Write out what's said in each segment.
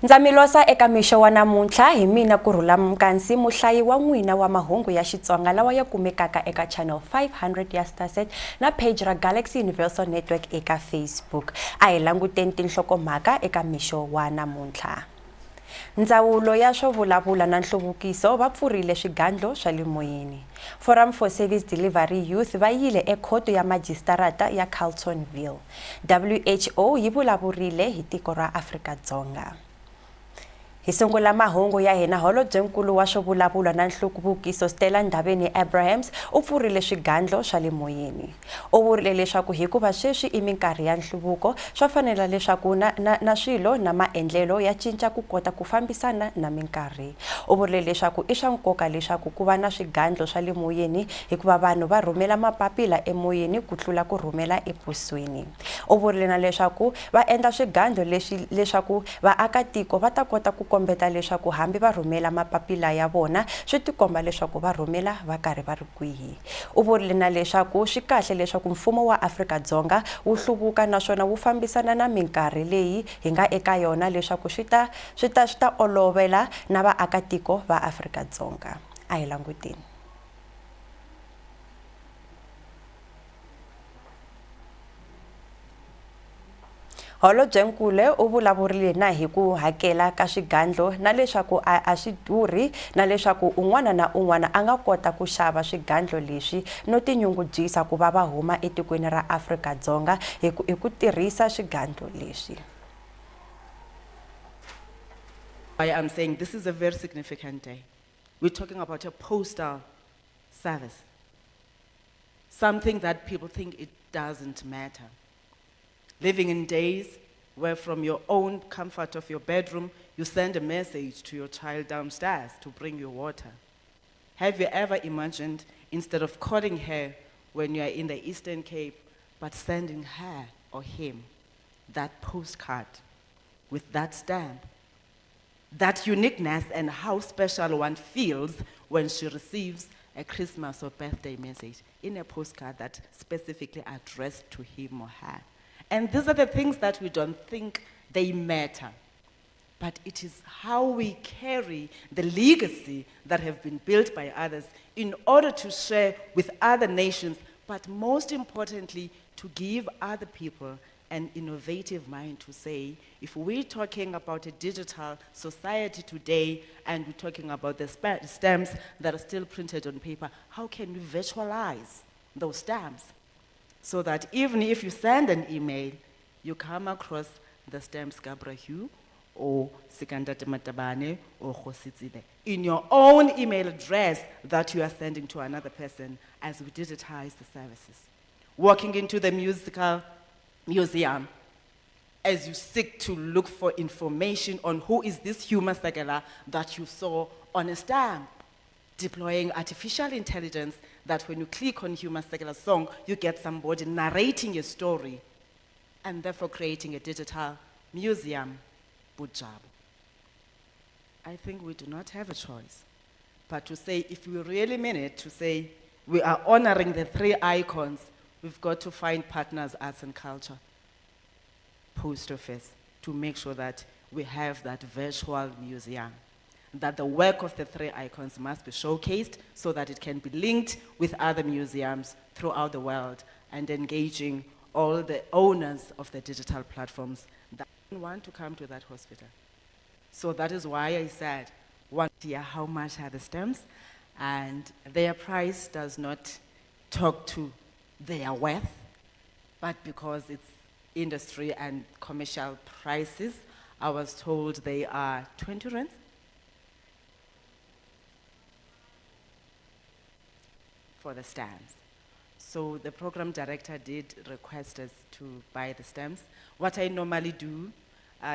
Ndza mi losa eka mixo wa namuntlha hi mina Kurhula Mkansi muhlayi wa n'wina wa mahungu ya Xitsonga lawa ya kumekaka eka channel 500 ya Starset na page ra Galaxy Universal Network eka Facebook. A hi languteni tinhlokomhaka eka mixo wa namuntlha. Ndzawulo ya swo vulavula na nhluvukiso va pfurile swigandlo swa le moyeni. Forum for Service Delivery Youth va yile ekhoto ya majistarata ya Carltonville. WHO yi vulavurile hi tiko ra Afrika-Dzonga. Hi sungula mahungu ya hina holobyenkulu wa swo vulavula na nhluvukiso Stella Ndabeni-Abrahams u pfurile swigandlo swa le moyeni. U vurile leswaku hikuva sweswi i minkarhi ya nhluvuko swa fanela leswaku na swilo na maendlelo ya cinca ku kota ku fambisana na minkarhi. U vurile leswaku i swa nkoka leswaku ku va na swigandlo swa le moyeni hikuva vanhu va rhumela mapapila emoyeni ku tlula ku rhumela eposweni. U vurile na leswaku va endla swigandlo leswaku vaakatiko va ta kota ku kombeta leswaku hambi va rhumela mapapila ya vona swi tikomba leswaku va rhumela va karhi va ri kwihi. U vurile na leswaku swi kahle leswaku mfumo wa Afrika-Dzonga wu hluvuka naswona wu fambisana na minkarhi leyi hi nga eka yona leswaku swi ta olovela na vaakatiko va Afrika-Dzonga. A hi languteni. Holobyenkulu u vulavurile na hi ku hakela ka swigandlo na leswaku a swi durhi na leswaku un'wana na un'wana a nga kota ku xava swigandlo leswi no tinyungubyisa ku va huma etikweni ra Afrika-Dzonga hi ku tirhisa swigandlo leswi. I am saying this is a very significant day. We're talking about a postal service. Something that people think it doesn't matter. Living in days where from your own comfort of your bedroom, you send a message to your child downstairs to bring you water. Have you ever imagined, instead of calling her when you are in the Eastern Cape, but sending her or him that postcard with that stamp, that uniqueness and how special one feels when she receives a Christmas or birthday message in a postcard that specifically addressed to him or her. And these are the things that we don't think they matter. But it is how we carry the legacy that have been built by others in order to share with other nations, but most importantly, to give other people an innovative mind to say, if we're talking about a digital society today and we're talking about the stamps that are still printed on paper, how can we virtualize those stamps? So that even if you send an email, you come across the stamps Gabrahu or Sikandate Matabane or Khositsile in your own email address that you are sending to another person as we digitize the services. Walking into the museum, as you seek to look for information on who is this Huma Sakela that you saw on a stamp. Deploying artificial intelligence that when you click on Huma Sakela's song, you get somebody narrating a story and therefore creating a digital museum, Bujab. I think we do not have a choice but to say, if we really mean it, to say we are honoring the three icons, we've got to find partners, arts and culture, post office, to make sure that we have that virtual museum. That the work of the three icons must be showcased so that it can be linked with other museums throughout the world and engaging all the owners of the digital platforms that want to come to that hospital. So that is why I said, one year, how much are the stamps? And their price does not talk to their worth, but because it's industry and commercial prices, I was told they are 20 rands. For the stamps. So the program director did request us to buy the stamps. What I normally do,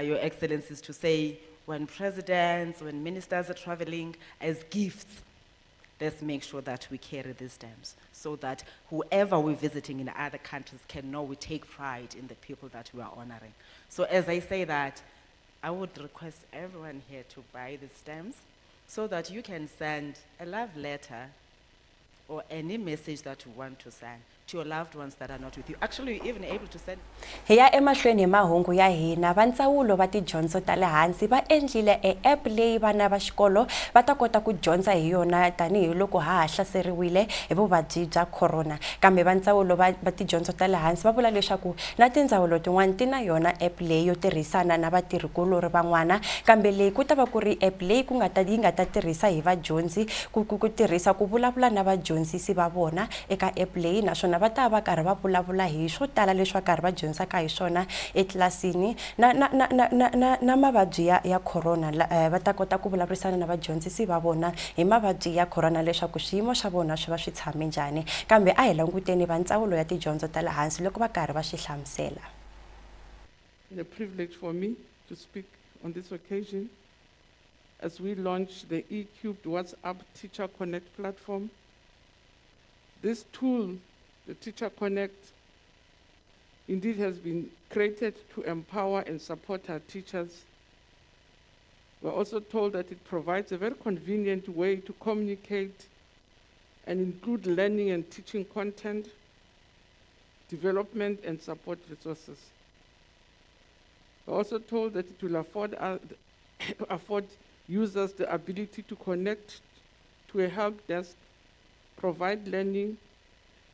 Your Excellency, is to say when presidents, when ministers are traveling as gifts, let's make sure that we carry these stamps so that whoever we're visiting in other countries can know we take pride in the people that we are honoring. So as I say that, I would request everyone here to buy the stamps so that you can send a love letter or any message that you want to send to your loved ones that are not with you. Actually, you're even able to send. Hi ya emahlweni hi mahungu ya hina va ndzawulo va tidyondzo ta le hansi va endlile app leyi vana va xikolo va ta kota ku dyondza hi yona tanihiloko ha hlaseriwile hi vuvabyi bya corona. Kambe va ndzawulo va tidyondzo ta le hansi va vula leswaku na tindzawulo tin'wana ti na yona app leyi yo tirhisana na vatirhikulori van'wana, kambe leyi ku ta va ku ri app leyi yi nga ta tirhisa hi vadyondzi ku tirhisa ku vulavula na vadyondzisi va vona eka app leyi, naswona va ta va karhi va vulavula hi swo tala leswi va karhi va dyondzaka hi swona etlilasini na mavabyi ya corona. Va ta kota ku vulavurisana na vadyondzisi va vona hi mavabyi ya corona leswaku swiyimo swa vona swi va swi tshame njhani. Kambe a hi languteni va ndzawulo ya tidyondzo ta le hansi loko va karhi va swi hlamusela. It's a privilege for me to speak on this occasion as we launch the eCubed WhatsApp Teacher Connect platform. This tool, the Teacher Connect, indeed has been created to empower and support our teachers. We're also told that it provides a very convenient way to communicate and include learning and teaching content, development and support resources. We're also told that it will afford users the ability to connect to a help desk, provide learning,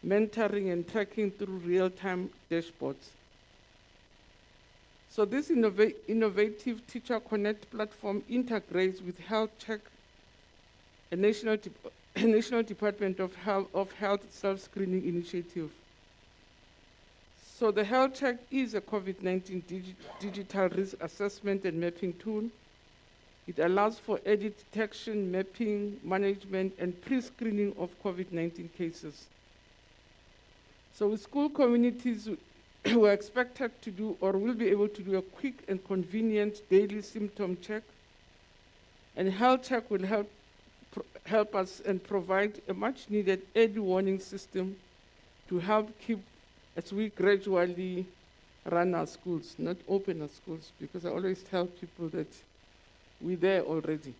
mentoring and tracking through real-time dashboards. So this innovative Teacher Connect platform integrates with Health Check, a National Department of Health self-screening initiative. So the Health Check is a COVID-19 digital risk assessment and mapping tool. It allows for early detection, mapping, management, and pre-screening of COVID-19 cases. So school communities were expected to do or will be able to do a quick and convenient daily symptom check. And Health Check will help us and provide a much needed early warning system to help keep, as we gradually run our schools, not open our schools, because I always tell people that we're there already.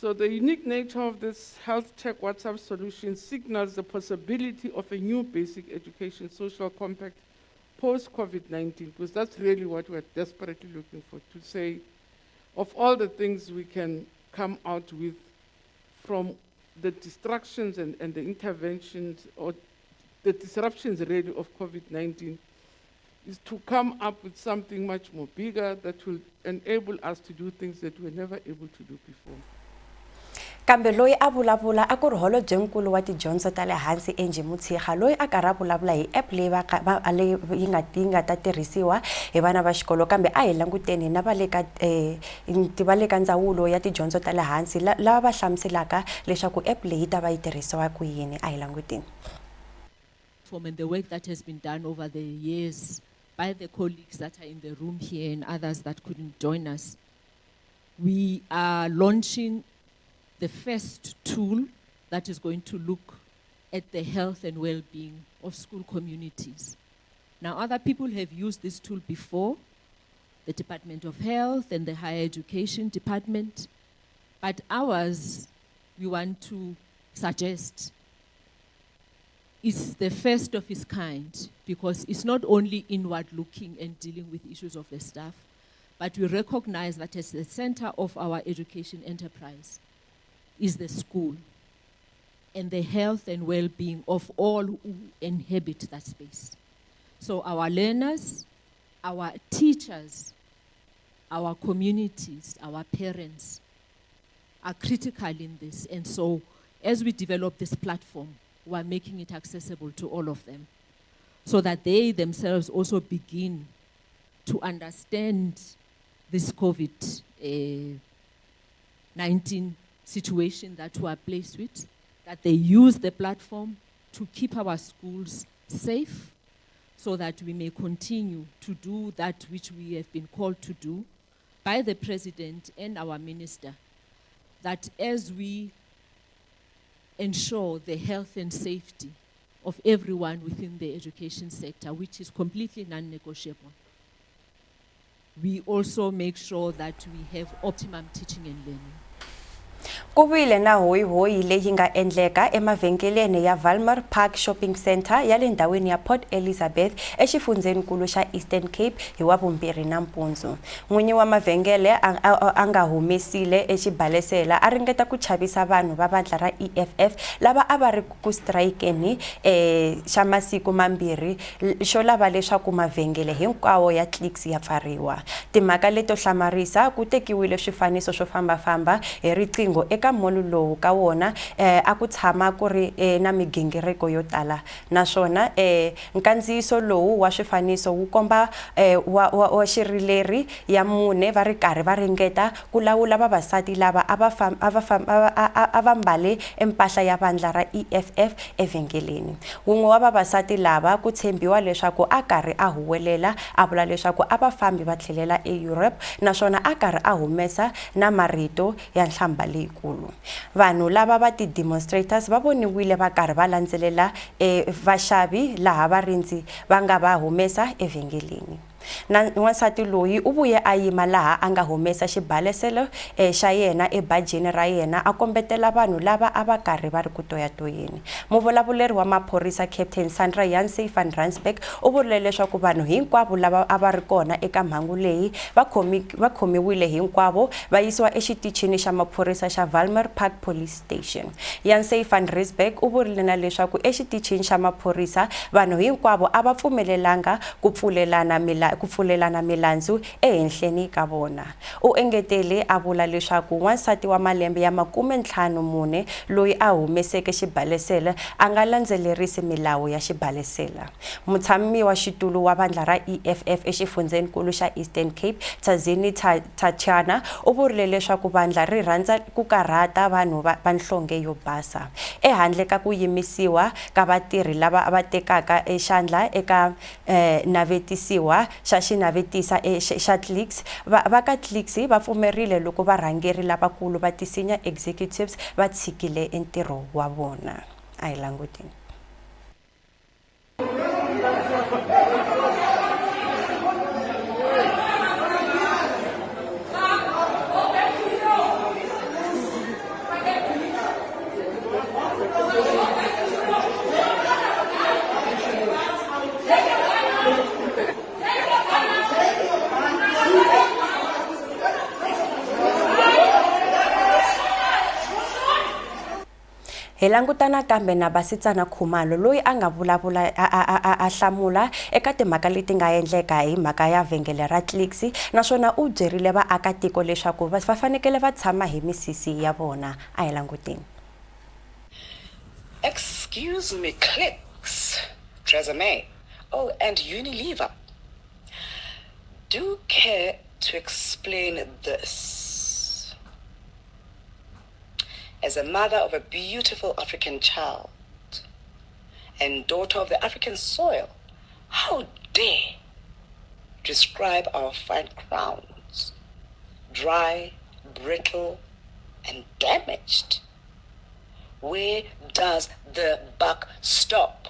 So the unique nature of this Health Check WhatsApp solution signals the possibility of a new basic education social compact post-COVID-19, because that's really what we're desperately looking for, to say, of all the things we can come out with from the distractions and the interventions, or the disruptions really of COVID-19, is to come up with something much more bigger that will enable us to do things that we were never able to do before. Kambe loyi a vulavula a ku ri holobye nkulu wa tidyondzo ta le hansi Mutshekga loyi a karhi a vulavula hi app leyi yi nga ta tirhisiwa hi vana va xikolo. Kambe a hi languteni na va le ka ndzawulo ya tidyondzo ta le hansi lava va hlamuselaka leswaku app leyi ta va yi tirhisiwa ku yini. A hi languteni. And the work that has been done over the years by the colleagues that are in the room here and others that couldn't join us. We are launching the first tool that is going to look at the health and well-being of school communities. Now, other people have used this tool before, the Department of Health and the Higher Education Department, but ours, we want to suggest, is the first of its kind, because it's not only inward-looking and dealing with issues of the staff, but we recognize that as the center of our education enterprise is the school and the health and well-being of all who inhabit that space. So our learners, our teachers, our communities, our parents are critical in this. And so as we develop this platform, we're making it accessible to all of them so that they themselves also begin to understand this COVID-19 situation that we are placed with, that they use the platform to keep our schools safe so that we may continue to do that which we have been called to do by the President and our Minister, that as we ensure the health and safety of everyone within the education sector, which is completely non-negotiable. We also make sure that we have optimum teaching and learning. Ku vile na hoyihoyi leyi nga endleka emavhengeleni ya Valmar Park Shopping Center ya le ndhawini ya Port Elizabeth exifundzeninkulu xa Eastern Cape hi Wavumbirhi nampundzu. N'winyi wa mavhengele a nga humesile exibalesela a ringeta ku chavisa vanhu va vandla ra EFF lava a va ri ku strikeni xa masiku mambirhi xo lava leswaku mavhengele hinkwawo ya Clicks ya pfariwa. Timhaka leto hlamarisa ku tekiwile swifaniso swo fambafamba hi riqingho eka molo lowu ka wona a ku tshama ku ri na migingiriko yo tala naswona nkandziyiso lowu wa swifaniso wu komba wa xirileri ya mune va ri karhi va ringeta ku lawula vavasati lava a va mbale empahla ya vandla ra EFF evhengeleni. Wun'we wa vavasati lava ku tshembiwa leswaku a karhi a huwelela a vula leswaku a va fambi va tlhelela eEurope naswona a karhi a humesa na marito ya nhlamba leyikulu. Vanhu lava va ti demonstrators va voniwile va karhi va landzelela vaxavi laha varindzi va nga va humesa evhengeleni. Na n'wansati loyi u vuye a yima laha a nga humesa xibaleselo xa yena ebajeni ra yena a kombetela vanhu lava a va karhi va ri ku toyatoyeni. Muvulavuleri wa maphorisa Captain Sandra Yancey van Rensburg u vurile leswaku vanhu hinkwavo lava a va ri kona eka mhangu leyi va khomiwile hinkwavo va yisiwa exitichini xa maphorisa xa Valmar Park Police Station. Yancey van Rensburg u vurile na leswaku exitichini xa maphorisa vanhu hinkwavo a va pfumelelanga ku pfulelana milandzu ehenhleni ka vona. U engetele a vula leswaku wansati wa malembe ya 54 loyi a humeseke xibalesela a nga landzelerisi milawu ya xibalesela. Mutshami wa xitulu wa vandla ra EFF exifundzeninkulu xa Eastern Cape Tsazini Tatiana u vurile leswaku vandla ri rhandza ku karhata vanhu va nhlonge yo basa. Ehandle ka ku yimisiwa ka vatirhi lava va tekaka exandla eka navetisiwa xa xinavetisa xa Clicks va ka Clicks va pfumerile loko varhangeri lavakulu va ti-senior executives va tshikile entirho wa vona. A hi languteni. Hi langutana kambe na Basitsana Khumalo loyi a nga vulavula a hlamula eka timhaka leti nga endleka hi mhaka ya vhengele ra Clicks naswona u byerile vaakatiko leswaku va fanekele va tshama hi misisi ya vona. A hi languteni. Excuse me, Clicks, Tresemme, oh, and Unilever. Do care to explain this? As a mother of a beautiful African child and daughter of the African soil, how dare describe our fine crowns, dry, brittle, and damaged? Where does the buck stop?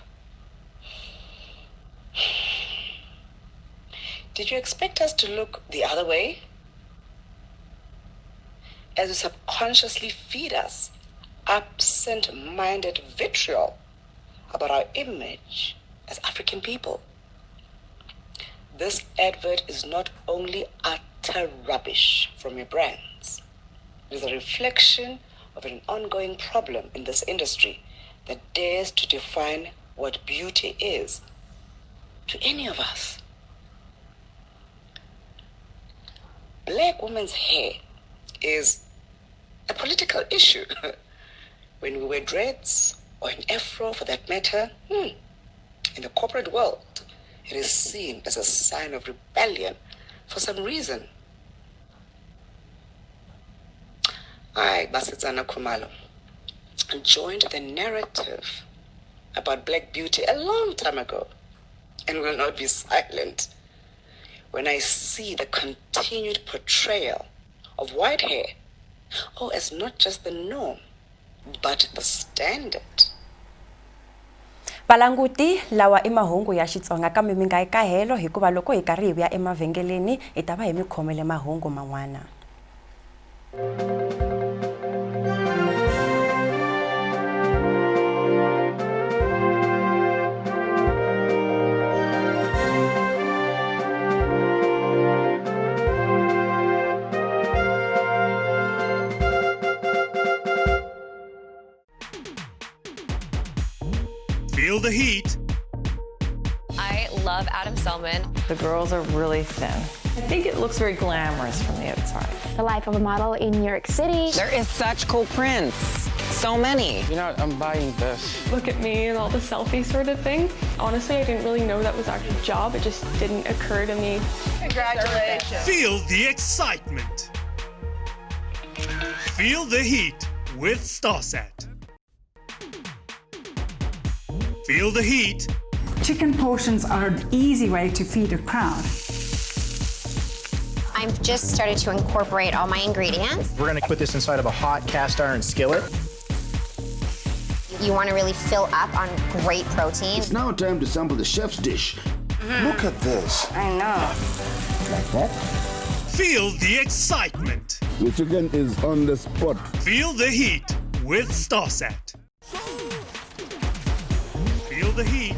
Did you expect us to look the other way? As you subconsciously feed us absent-minded vitriol about our image as African people. This advert is not only utter rubbish from your brands, it is a reflection of an ongoing problem in this industry that dares to define what beauty is to any of us. Black women's hair is a political issue. When we wear dreads, or an afro for that matter, in the corporate world, it is seen as a sign of rebellion for some reason. I, Basitsana Khumalo, joined the narrative about black beauty a long time ago and will not be silent when I see the continued portrayal of white hair, as not just the norm, but the standard. Valanguti lawa I mahungu ya Xitsonga kambe mi nga yi kahelo hikuva loko hi karhi hi vuya emavhengeleni hi ta va hi mi khomele mahungu man'wana. Feel the heat. I love Adam Selman. The girls are really thin. I think it looks very glamorous from the outside. The life of a model in New York City. There is such cool prints. So many. You know, I'm buying this. Look at me and all the selfie sort of thing. Honestly, I didn't really know that was actually a job. It just didn't occur to me. Congratulations. Feel the excitement. Feel the heat with StarSat. Feel the heat. Chicken portions are an easy way to feed a crowd. I've just started to incorporate all my ingredients. We're gonna put this inside of a hot cast iron skillet. You want to really fill up on great protein. It's now time to sample the chef's dish. Look at this. I know. Like that? Feel the excitement. The chicken is on the spot. Feel the heat with StarSat. Feel the heat.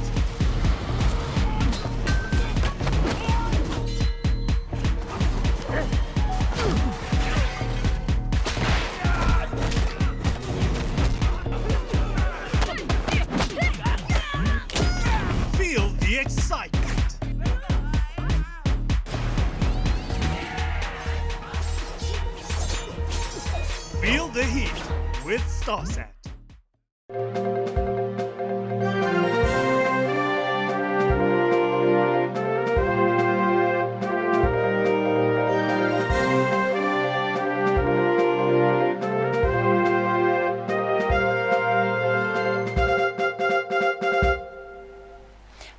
Feel the excitement. Feel the heat with StarSat.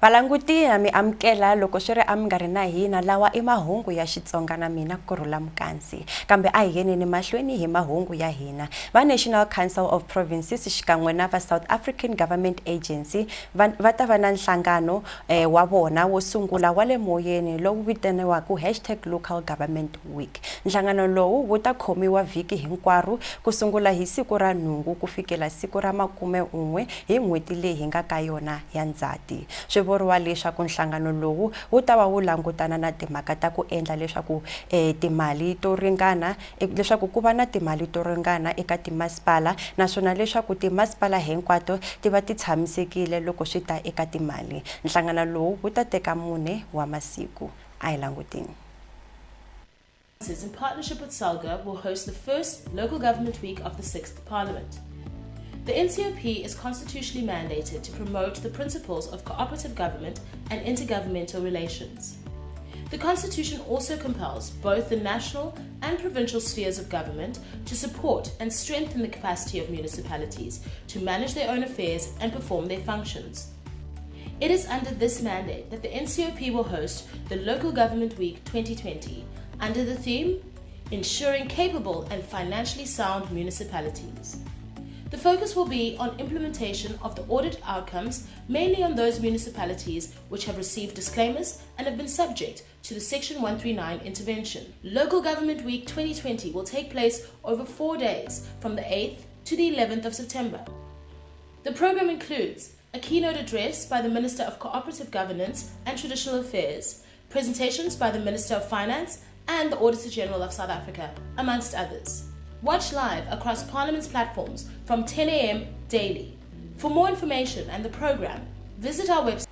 Valanguti na mi amkela loko swi ri amingari na hina lawa I mahungu ya Xitsonga na mina Kurhula Mkansi kambe a hi yeneni mahlweni hi mahungu ya hina va National Council of Provinces xikan'we na va South African Government Agency va ta va na nhlangano wa vona wo sungula wa le moyeni lowu vitaniwaka #LocalGovernment Week. Nhlangano lowu wu ta khomiwa vhiki hinkwaro ku sungula hi siku ra nhungu ku fikela siku ra 11 hi n'hweti leyi hi nga ka yona ya Ndzati. Vuriwa leswaku nhlangano lowu wu ta va wu langutana na timhaka ta ku endla leswaku timali to ringana leswaku ku va na timali to ringana eka timasipala naswona leswaku timasipala hinkwato ti va ti tshamisekile loko swi ta eka timali. Nhlangano lowu wu ta teka 4 wa masiku. A hi languteni. In partnership with Tsonga will host the first local government week of the 6th Parliament. The NCOP is constitutionally mandated to promote the principles of cooperative government and intergovernmental relations. The Constitution also compels both the national and provincial spheres of government to support and strengthen the capacity of municipalities to manage their own affairs and perform their functions. It is under this mandate that the NCOP will host the Local Government Week 2020 under the theme, Ensuring Capable and Financially Sound Municipalities. The focus will be on implementation of the audit outcomes, mainly on those municipalities which have received disclaimers and have been subject to the Section 139 intervention. Local Government Week 2020 will take place over 4 days from the 8th to the 11th of September. The program includes a keynote address by the Minister of Cooperative Governance and Traditional Affairs, presentations by the Minister of Finance and the Auditor General of South Africa, amongst others. Watch live across Parliament's platforms from 10 a.m. daily. For more information and the program, visit our website.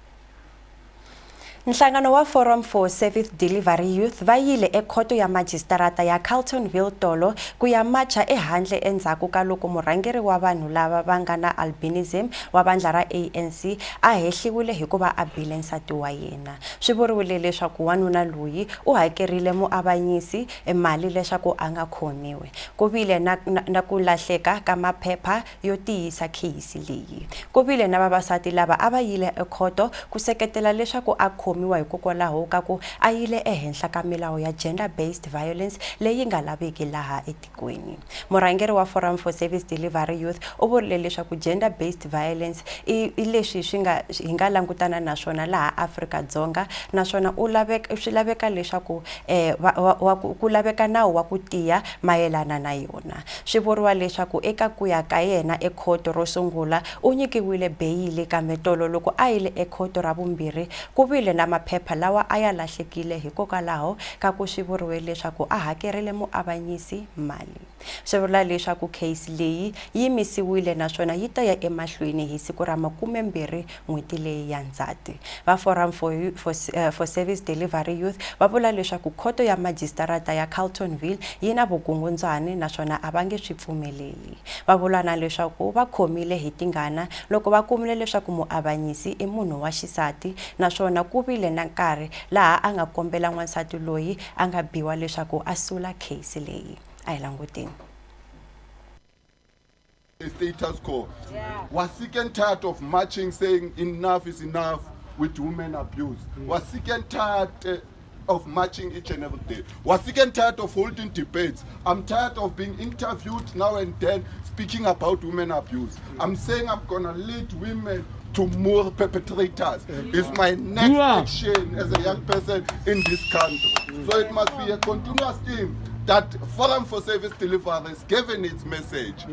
Nhlangano wa Forum for Service Delivery Youth va yile ekhoto ya Majistarata ya Carltonville tolo ku ya macha ehandle endzhaku ka loko murhangeri wa vanhu lava va nga na albinism wa vandla ra ANC a hehliwile hikuva a bile nsati wa yena. Swi vuriwile leswaku wanuna loyi u hakerile muavanyisi mali leswaku a nga khomiwe. Ku vile na ku lahleka ka maphepha yo tiyisa case leyi. Ku vile na vavasati lava a va yile ekhoto ku seketela leswaku a khomiwa hikokwalaho ka ku a yile ehenhla ka milawu ya gender based violence leyi nga laveki laha etikweni. Murhangeri wa Forum for Service Delivery Youth u vurile leswaku gender based violence i leswi swi nga hi nga langutana na swona laha Afrika-Dzonga, naswona swi laveka leswaku ku laveka nawu wa ku tiya mayelana na yona. Swi vuriwa leswaku eka ku ya ka yena ekhoto ro sungula u nyikiwile beyili, kambe tolo loko a yile ekhoto ra vumbirhi ku vile na maphepha lawa a ya lahlekile hikokwalaho ka ku swi vuriwe leswaku a hakerile muavanyisi mali. Swi vula leswaku case leyi yi yimisiwile naswona yi ta ya emahlweni hi siku ra 20 n'hweti leyi ya Ndzhati. Va Forum for Service Delivery Youth va vula leswaku khoto ya majistarata ya Carltonville yi na vukungundzwani naswona a va nge swi pfumeleli. Va vula na leswaku va khomile hi tingana loko va kumile leswaku muavanyisi i munhu wa xisati, naswona ku vile na nkarhi laha a nga kombela n'wansati loyi a nga biwa leswaku a sula case leyi. A hi languteni. Status quo. We're sick and tired of marching saying enough is enough with women abuse. We're sick and tired of marching each and every day. We're sick and tired of holding debates. I'm tired of being interviewed now and then speaking about women abuse. I'm saying I'm gonna lead women to more perpetrators. It's my next action as a young person in this country. So it must be a continuous theme that Forum for Service Delivery has given its message.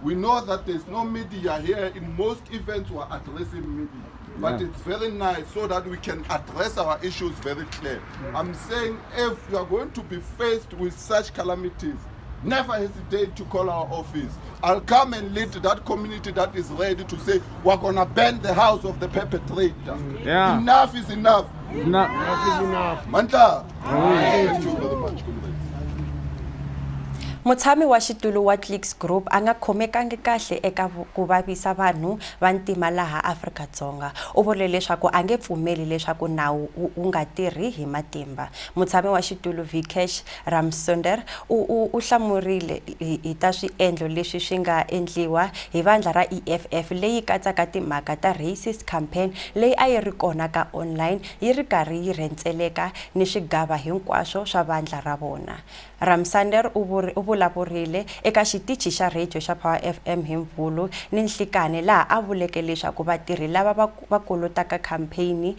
We know that there's no media here. In most events we're addressing media. But it's very nice so that we can address our issues very clear. I'm saying if you are going to be faced with such calamities, never hesitate to call our office. I'll come and lead that community that is ready to say, we're gonna burn the house of the perpetrator. Enough is enough. Enough is enough. Manta. Thank you very much. Mutshami wa xitulu wa Clicks Group anga khomekangi kahle eka ku vavisa vanhu vantima laha Afrika-Dzonga. U vule leswaku a nge pfumeli leswaku nawu u nga tirhi hi matimba. Mutshami wa xitulu Vikesh Ramsunder u hlamurile hi ta swiendlo leswi swi nga endliwa hi vandla ra EFF leyi katsaka timhaka ta racist campaign leyi a yi ri kona ka online yi ri karhi yi rentseleka ni swigava hinkwaswo swa vandla ra vona. Ramsunder u vulavurile eka xitichi xa radio xa Power FM hi Mvhulu ni Nhlikani laha a vuleke leswaku vatirhi lava va kolotaka campaign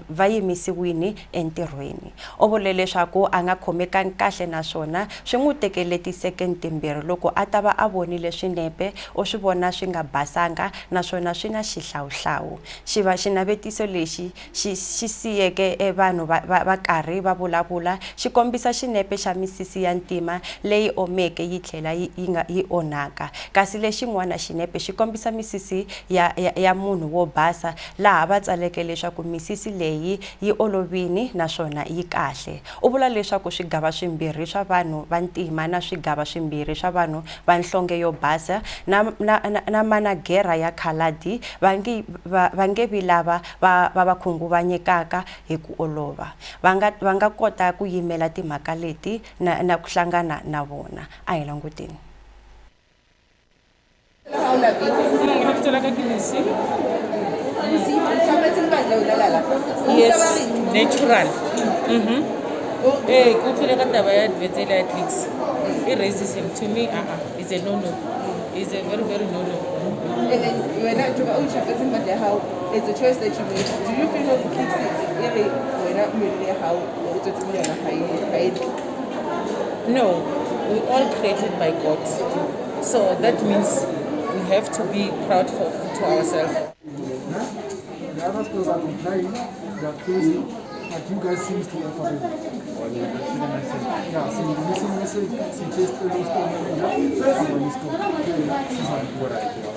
va yimisiwini entirhweni. U vule leswaku a nga khomekangi kahle naswona swi n'wi tekele tisekeni timbirhi loko a ta va a vonile swinepe o swi vona swi nga basanga naswona swi na xihlawuhlawu. Xinavetiso lexi xi siyeke vanhu va karhi va vulavula xi kombisa xinepe xa misisi ya ntima leyi omeke yi tlhela yi onhaka, kasi lexin'wana xinepe xi kombisa misisi ya munhu wo basa laha va tsaleke leswaku misisi leyi yi olovini naswona yi kahle. U vula leswaku swigava swimbirhi swa vanhu vantima na swigava swimbirhi swa vanhu va nhlonge yo basa na managera ya khaladi va nge vi lava va khunguvanyekaka hi ku olova. Va nga kota ku yimela timhaka leti na ku hlangana na vona. A hi languteni. Yes, natural. Kuphela kadaba ya advertise at Clicks. Racism to me, it's a no-no. It's a very, very no-no. And then when I do how it's a choice that you make. Do you feel like Clicks when I really how No, we all created by God. So that means we have to be proud to ourselves. The other schools are complying, they are closing, but you guys seem to be following. Yeah, so the missing message, see just the store manager, someone is going to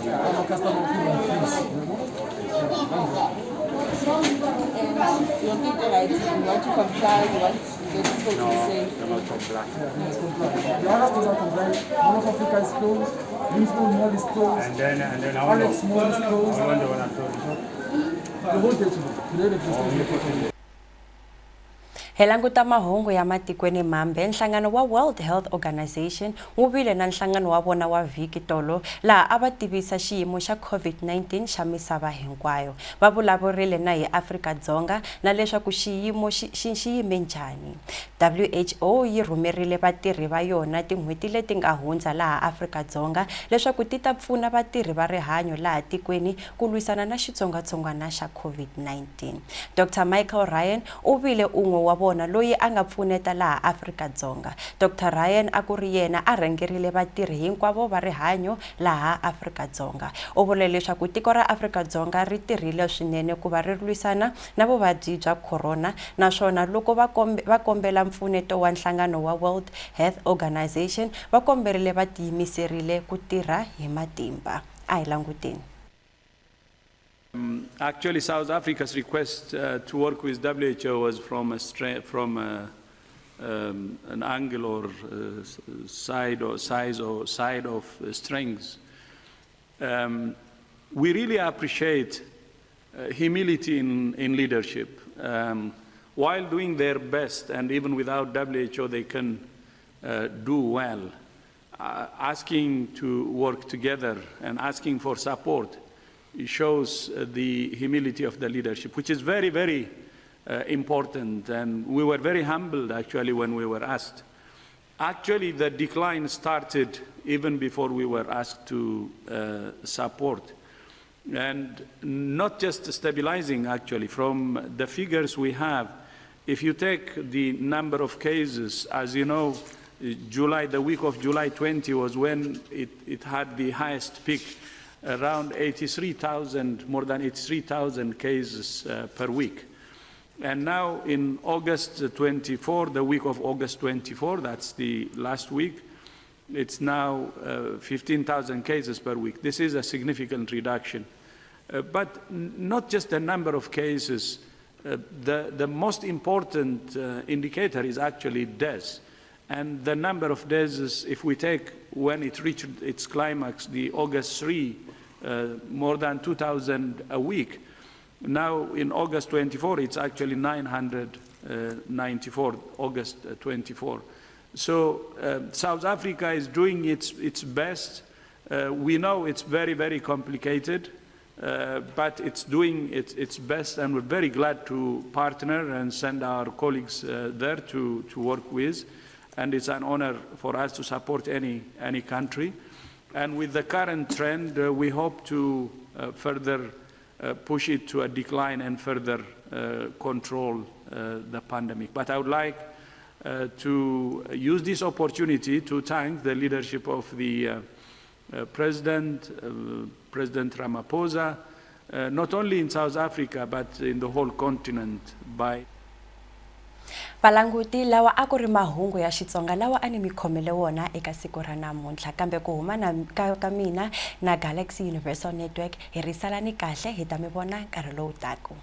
I'm a customer feeling please. You think like you want to comply, you want the people to say they're not complying. The other schools are complying. North Africa is closed, Lisbon Mall is closed, and then Alex Mall is closed. The whole day today the place Hi languta mahungu ya matikweni mambe. Nhlangano wa World Health Organization wu vile na nhlangano wa vona wa vhiki tolo laha a va tivisa xiyimo xa COVID-19 xa misava hinkwayo. Va vulavurile na hi Afrika-Dzonga na leswaku xiyimo xi yime njhani. WHO yi rhumerile vatirhi va yona tin'hweti leti nga hundza laha Afrika-Dzonga leswaku ti ta pfuna vatirhi va rihanyo laha tikweni ku lwisana na xitsongwatsongwana xa COVID-19. Dr. Michael Ryan u vile un'we wa vona loyi a nga pfuneta laha Afrika-Dzonga. Dr. Ryan a ku ri yena a rhangerile vatirhi hinkwavo va rihanyo laha Afrika-Dzonga. U vule leswaku tiko ra Afrika-Dzonga ri tirhile swinene ku va ri lwisana na vuvabyi bya corona, naswona loko va kombela mpfuneto wa nhlangano wa World Health Organization va komberile va tiyimiserile ku tirha hi matimba. A hi languteni. Actually, South Africa's request to work with WHO was from an angle or side of strengths. We really appreciate humility in leadership. While doing their best, and even without WHO, they can do well. Asking to work together and asking for support, it shows the humility of the leadership, which is very, very important. And we were very humbled, actually, when we were asked. Actually, the decline started even before we were asked to support. And not just stabilizing, actually. From the figures we have, if you take the number of cases, as you know, the week of July 20 was when it had the highest peak, around 83,000, more than 83,000 cases per week. And now in August 24, the week of August 24, that's the last week, it's now 15,000 cases per week. This is a significant reduction. But not just the number of cases, the most important indicator is actually deaths. And the number of deaths, if we take when it reached its climax, the August 3, more than 2,000 a week. Now in August 24, it's actually 994, August 24. So South Africa is doing its best. We know it's very, very complicated, but it's doing its best, and we're very glad to partner and send our colleagues there to work with. And it's an honor for us to support any country. And with the current trend, we hope to further push it to a decline and further control the pandemic. But I would like to use this opportunity to thank the leadership of the President Ramaphosa, not only in South Africa, but in the whole continent. Valanguti lawa a ku ri mahungu ya Xitsonga lawa a ni mi khomele wona eka siku ra namuntlha, kambe ku huma ka mina na Galaxy Universal Network hi risalani kahle, hi ta mi vona nkarhi lowu taka.